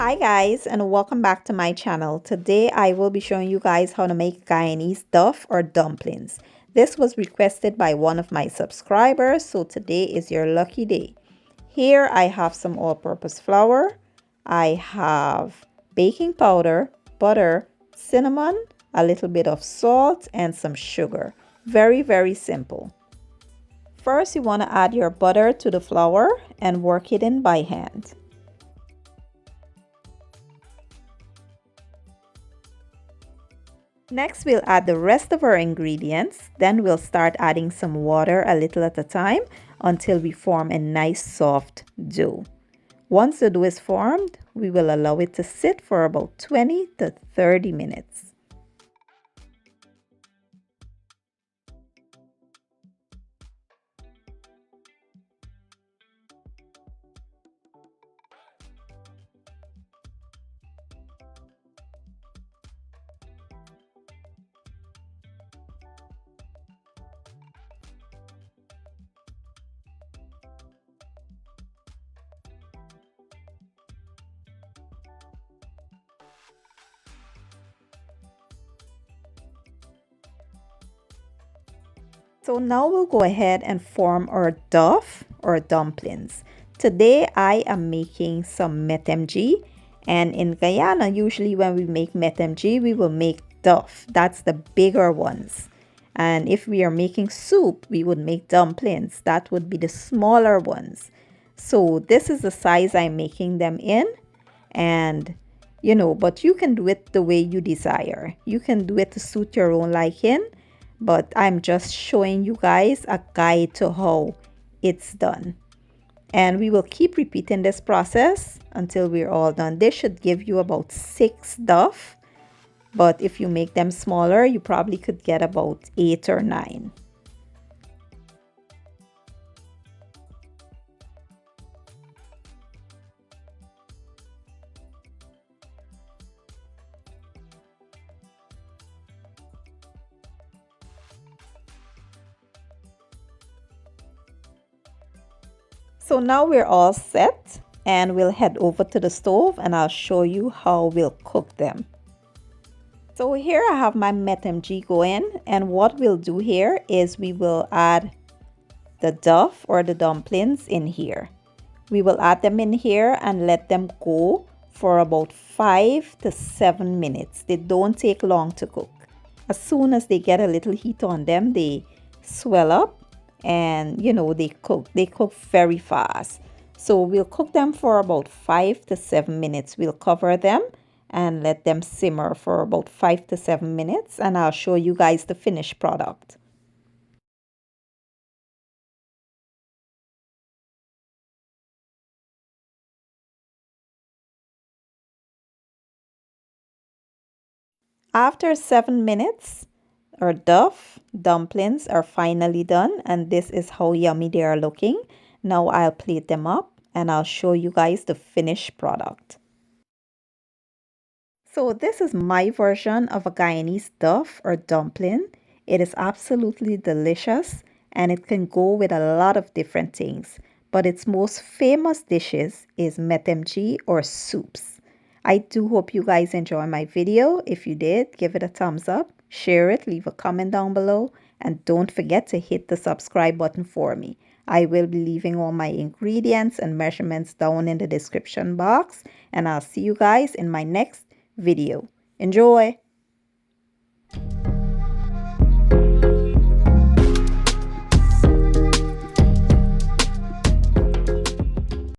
Hi guys, and welcome back to my channel. Today I will be showing you guys how to make Guyanese duff or dumplings. This was requested by one of my subscribers, so today is your lucky day. Here I have some all-purpose flour. I have baking powder, butter, cinnamon, a little bit of salt, and some sugar. Very simple. First you want to add your butter to the flour and work it in by hand. Next, we'll add the rest of our ingredients. Then we'll start adding some water a little at a time until we form a nice soft dough. Once the dough is formed, we will allow it to sit for about 20 to 30 minutes. So now we'll go ahead and form our duff or dumplings. Today I am making some metemg, and in Guyana usually when we make metemg we will make duff. That's the bigger ones. And if we are making soup we would make dumplings. That would be the smaller ones. So this is the size I'm making them in, and but you can do it the way you desire. You can do it to suit your own liking. But I'm just showing you guys a guide to how it's done. And we will keep repeating this process until we're all done. This should give you about 6 duff. But if you make them smaller, you probably could get about 8 or 9. So now we're all set, and we'll head over to the stove and I'll show you how we'll cook them. So here I have my metemg going, and what we'll do here is we will add the duff or the dumplings in here. We will add them in here and let them go for about 5 to 7 minutes. They don't take long to cook. As soon as they get a little heat on them, they swell up. And they cook very fast. So we'll cook them for about 5 to 7 minutes. We'll cover them and let them simmer for about 5 to 7 minutes, and I'll show you guys the finished product. After 7 minutes, our duff dumplings are finally done, and this is how yummy they are looking. Now I'll plate them up and I'll show you guys the finished product. So this is my version of a Guyanese duff or dumpling. It is absolutely delicious and it can go with a lot of different things. But its most famous dishes is metemg or soups. I do hope you guys enjoy my video. If you did, give it a thumbs up, share it, leave a comment down below, and don't forget to hit the subscribe button for me. I will be leaving all my ingredients and measurements down in the description box, and I'll see you guys in my next video. Enjoy!